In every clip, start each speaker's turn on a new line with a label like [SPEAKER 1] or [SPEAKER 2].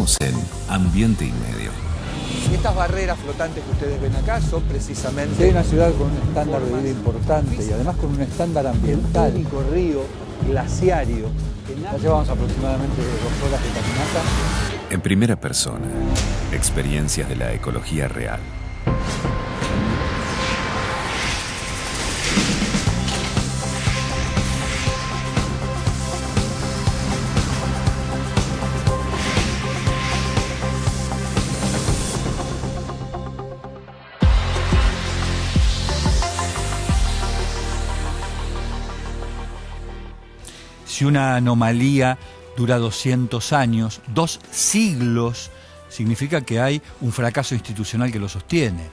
[SPEAKER 1] Seguimos en Ambiente y Medio.
[SPEAKER 2] Estas barreras flotantes que ustedes ven acá son precisamente...
[SPEAKER 3] Es una ciudad con un estándar de vida importante y además con un estándar ambiental.
[SPEAKER 2] El único río glaciario que
[SPEAKER 3] Ya llevamos aproximadamente 2 horas de caminata.
[SPEAKER 1] En primera persona, experiencias de la ecología real.
[SPEAKER 3] Si una anomalía dura 200 años, 2 siglos, significa que hay un fracaso institucional que lo sostiene.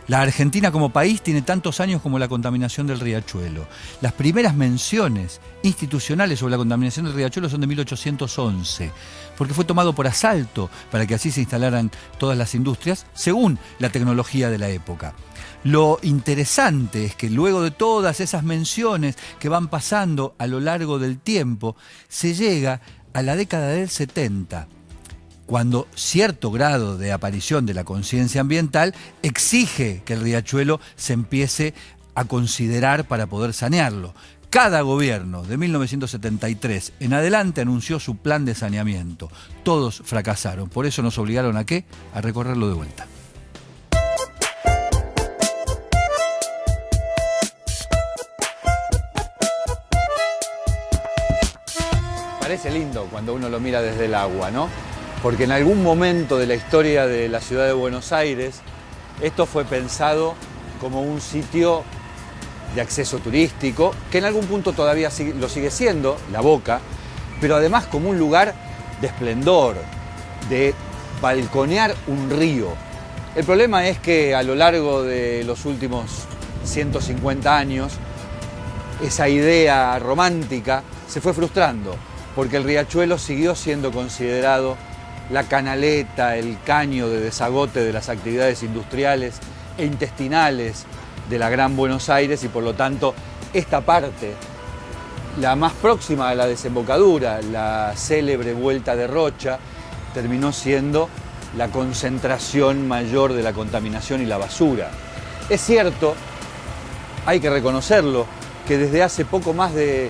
[SPEAKER 3] La Argentina como país tiene tantos años como la contaminación del riachuelo. Las primeras menciones institucionales sobre la contaminación del riachuelo son de 1811, porque fue tomado por asalto para que así se instalaran todas las industrias, según la tecnología de la época. Lo interesante es que luego de todas esas menciones que van pasando a lo largo del tiempo, se llega a la década del 70, cuando cierto grado de aparición de la conciencia ambiental exige que el riachuelo se empiece a considerar para poder sanearlo. Cada gobierno de 1973 en adelante anunció su plan de saneamiento. Todos fracasaron. Por eso nos obligaron ¿a qué? A recorrerlo de vuelta.
[SPEAKER 2] Parece lindo cuando uno lo mira desde el agua, ¿no? Porque en algún momento de la historia de la ciudad de Buenos Aires, esto fue pensado como un sitio de acceso turístico, que en algún punto todavía lo sigue siendo, La Boca, pero además como un lugar de esplendor, de balconear un río. El problema es que a lo largo de los últimos 150 años, esa idea romántica se fue frustrando, porque el riachuelo siguió siendo considerado la canaleta, el caño de desagote de las actividades industriales e intestinales de la Gran Buenos Aires y por lo tanto esta parte, la más próxima a la desembocadura, la célebre Vuelta de Rocha, terminó siendo la concentración mayor de la contaminación y la basura. Es cierto, hay que reconocerlo, que desde hace poco más de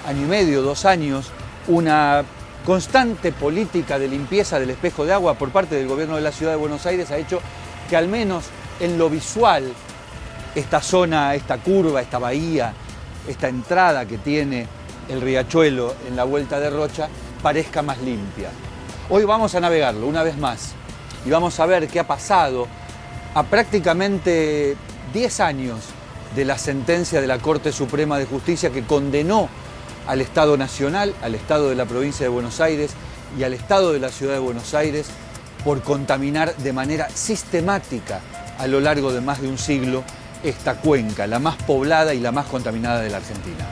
[SPEAKER 2] año y medio, 2 años, una constante política de limpieza del espejo de agua por parte del gobierno de la ciudad de Buenos Aires ha hecho que al menos en lo visual esta zona, esta curva, esta bahía, esta entrada que tiene el riachuelo en la Vuelta de Rocha parezca más limpia. Hoy vamos a navegarlo una vez más y vamos a ver qué ha pasado a prácticamente 10 años de la sentencia de la Corte Suprema de Justicia que condenó al Estado Nacional, al Estado de la provincia de Buenos Aires y al Estado de la ciudad de Buenos Aires por contaminar de manera sistemática a lo largo de más de un siglo esta cuenca, la más poblada y la más contaminada de la Argentina.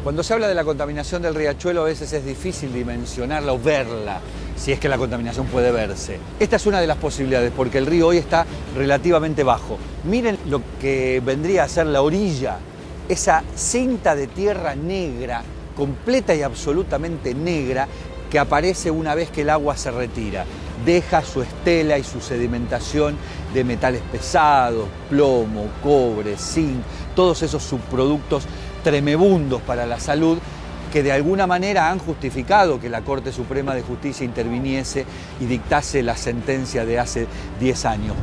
[SPEAKER 2] Cuando se habla de la contaminación del riachuelo a veces es difícil dimensionarla o verla, si es que la contaminación puede verse. Esta es una de las posibilidades, porque el río hoy está relativamente bajo. Miren lo que vendría a ser la orilla, esa cinta de tierra negra, completa y absolutamente negra, que aparece una vez que el agua se retira. Deja su estela y su sedimentación de metales pesados, plomo, cobre, zinc, todos esos subproductos tremebundos para la salud, que de alguna manera han justificado que la Corte Suprema de Justicia interviniese y dictase la sentencia de hace 10 años.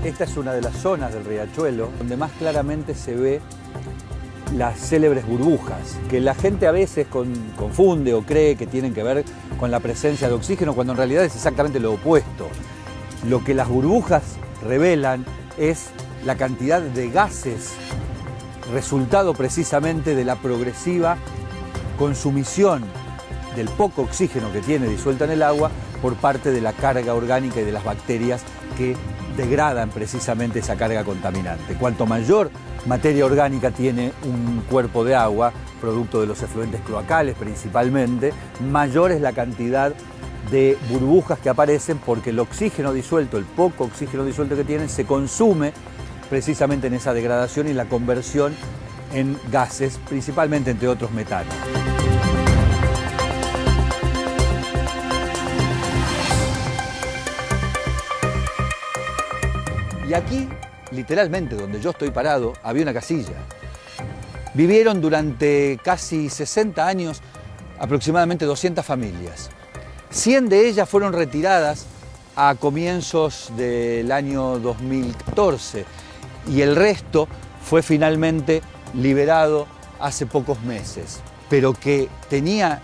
[SPEAKER 2] Esta es una de las zonas del riachuelo donde más claramente se ve las célebres burbujas, que la gente a veces confunde o cree que tienen que ver con la presencia de oxígeno, cuando en realidad es exactamente lo opuesto. Lo que las burbujas revelan es la cantidad de gases resultado precisamente de la progresiva consumición del poco oxígeno que tiene disuelto en el agua por parte de la carga orgánica y de las bacterias que degradan precisamente esa carga contaminante. Cuanto mayor materia orgánica tiene un cuerpo de agua, producto de los efluentes cloacales principalmente, mayor es la cantidad de burbujas que aparecen porque el oxígeno disuelto, el poco oxígeno disuelto que tienen, se consume precisamente en esa degradación y la conversión en gases, principalmente entre otros metanos. Y aquí, literalmente, donde yo estoy parado, había una casilla. Vivieron durante casi 60 años aproximadamente 200 familias. 100 de ellas fueron retiradas a comienzos del año 2014 y el resto fue finalmente liberado hace pocos meses, pero que tenía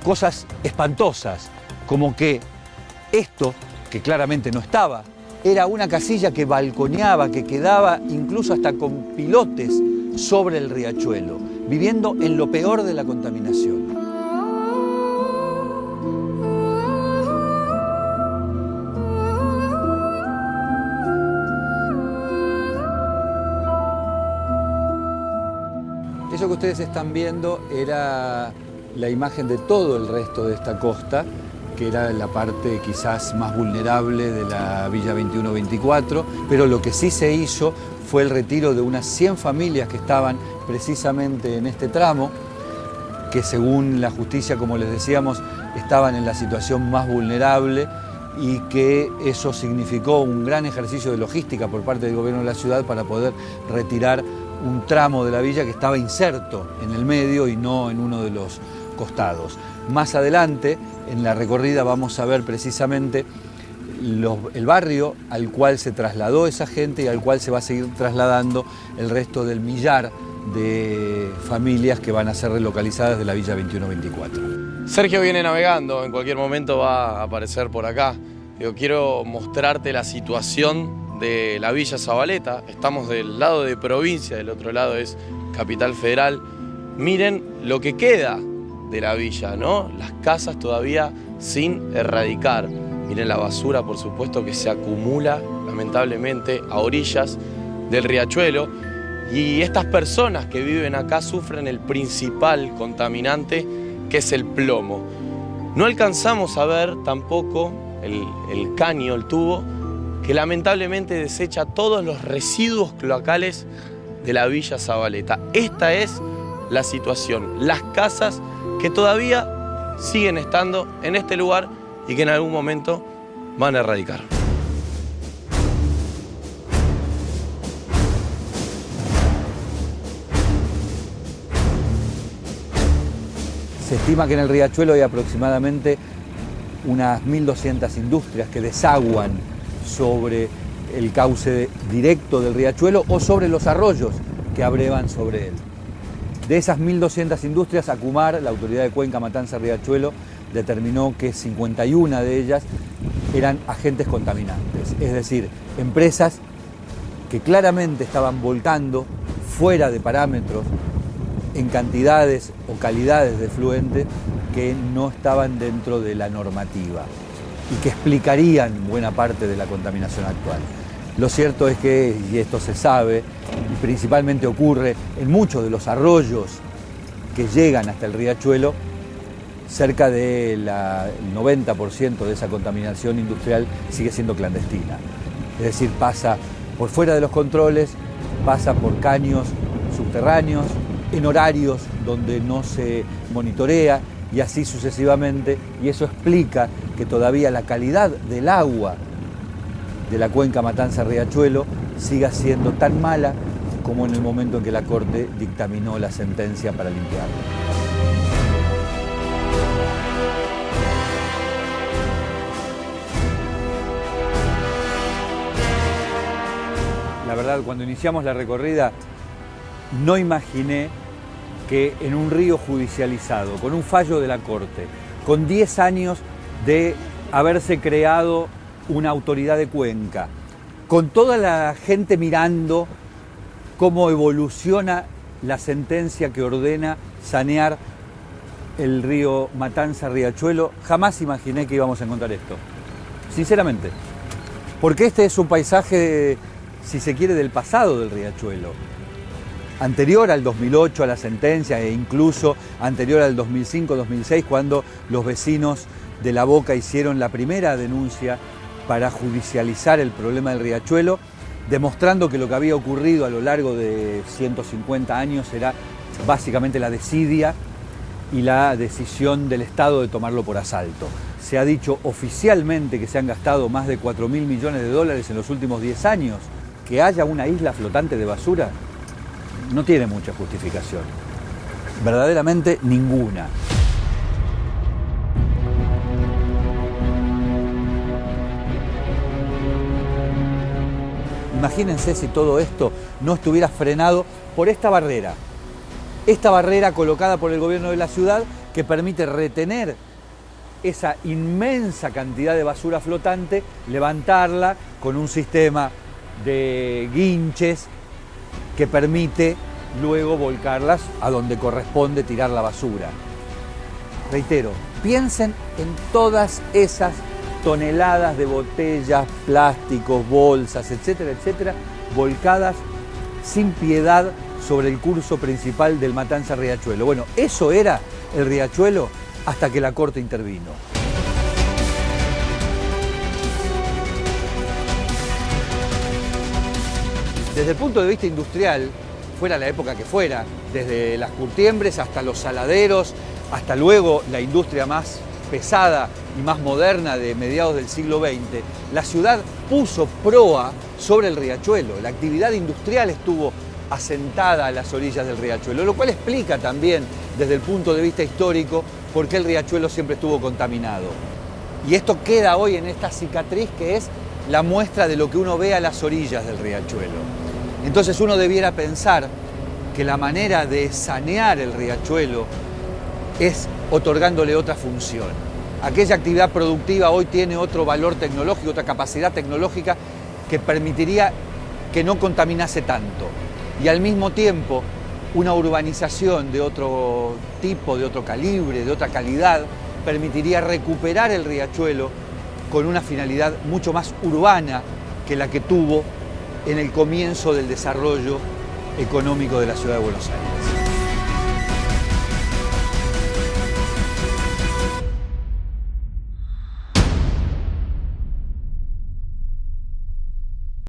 [SPEAKER 2] cosas espantosas, como que esto, que claramente no estaba, era una casilla que balconeaba, que quedaba incluso hasta con pilotes sobre el riachuelo, viviendo en lo peor de la contaminación. Eso que ustedes están viendo era la imagen de todo el resto de esta costa, que era la parte quizás más vulnerable de la Villa 21-24, pero lo que sí se hizo fue el retiro de unas 100 familias que estaban precisamente en este tramo, que según la justicia, como les decíamos, estaban en la situación más vulnerable y que eso significó un gran ejercicio de logística por parte del gobierno de la ciudad para poder retirar un tramo de la villa que estaba inserto en el medio y no en uno de los costados. Más adelante, en la recorrida, vamos a ver precisamente el barrio al cual se trasladó esa gente y al cual se va a seguir trasladando el resto del millar de familias que van a ser relocalizadas de la Villa 21-24.
[SPEAKER 4] Sergio viene navegando, en cualquier momento va a aparecer por acá. Quiero mostrarte la situación de la Villa Zabaleta. Estamos del lado de provincia, del otro lado es Capital Federal. Miren lo que queda de la villa, ¿no? Las casas todavía sin erradicar. Miren la basura, por supuesto, que se acumula lamentablemente a orillas del riachuelo. Y estas personas que viven acá sufren el principal contaminante, que es el plomo. No alcanzamos a ver tampoco el caño, el tubo, que lamentablemente desecha todos los residuos cloacales de la Villa Zabaleta. Esta es la situación, las casas que todavía siguen estando en este lugar y que en algún momento van a erradicar.
[SPEAKER 2] Se estima que en el riachuelo hay aproximadamente unas 1.200 industrias que desaguan sobre el cauce directo del riachuelo o sobre los arroyos que abrevan sobre él. De esas 1.200 industrias, ACUMAR, la autoridad de Cuenca, Matanza, Riachuelo, determinó que 51 de ellas eran agentes contaminantes, es decir, empresas que claramente estaban volcando fuera de parámetros en cantidades o calidades de efluentes que no estaban dentro de la normativa y que explicarían buena parte de la contaminación actual. Lo cierto es que, y esto se sabe, principalmente ocurre en muchos de los arroyos que llegan hasta el riachuelo, cerca del 90% de esa contaminación industrial sigue siendo clandestina. Es decir, pasa por fuera de los controles, pasa por caños subterráneos, en horarios donde no se monitorea y así sucesivamente, y eso explica que todavía la calidad del agua de la cuenca Matanza-Riachuelo siga siendo tan mala como en el momento en que la Corte dictaminó la sentencia para limpiarlo. La verdad, cuando iniciamos la recorrida, no imaginé que en un río judicializado, con un fallo de la Corte, con 10 años de haberse creado una autoridad de cuenca, con toda la gente mirando cómo evoluciona la sentencia que ordena sanear el río Matanza-Riachuelo, jamás imaginé que íbamos a encontrar esto, sinceramente. Porque este es un paisaje, si se quiere, del pasado del riachuelo, anterior al 2008, a la sentencia, e incluso anterior al 2005-2006, cuando los vecinos de La Boca hicieron la primera denuncia para judicializar el problema del riachuelo, demostrando que lo que había ocurrido a lo largo de 150 años era básicamente la desidia y la decisión del Estado de tomarlo por asalto. Se ha dicho oficialmente que se han gastado más de 4.000 millones de dólares en los últimos 10 años. Que haya una isla flotante de basura no tiene mucha justificación. Verdaderamente ninguna. Imagínense si todo esto no estuviera frenado por esta barrera. Esta barrera colocada por el gobierno de la ciudad que permite retener esa inmensa cantidad de basura flotante, levantarla con un sistema de guinches que permite luego volcarlas a donde corresponde tirar la basura. Reitero, piensen en todas esas toneladas de botellas, plásticos, bolsas, etcétera, etcétera, volcadas sin piedad sobre el curso principal del Matanza-Riachuelo. Bueno, eso era el riachuelo hasta que la Corte intervino. Desde el punto de vista industrial, fuera la época que fuera, desde las curtiembres hasta los saladeros, hasta luego la industria más pesada y más moderna de mediados del siglo XX, la ciudad puso proa sobre el riachuelo. La actividad industrial estuvo asentada a las orillas del riachuelo, lo cual explica también, desde el punto de vista histórico, por qué el riachuelo siempre estuvo contaminado. Y esto queda hoy en esta cicatriz que es la muestra de lo que uno ve a las orillas del riachuelo. Entonces uno debiera pensar que la manera de sanear el riachuelo es otorgándole otra función. Aquella actividad productiva hoy tiene otro valor tecnológico, otra capacidad tecnológica que permitiría que no contaminase tanto. Y al mismo tiempo, una urbanización de otro tipo, de otro calibre, de otra calidad, permitiría recuperar el riachuelo con una finalidad mucho más urbana que la que tuvo en el comienzo del desarrollo económico de la ciudad de Buenos Aires.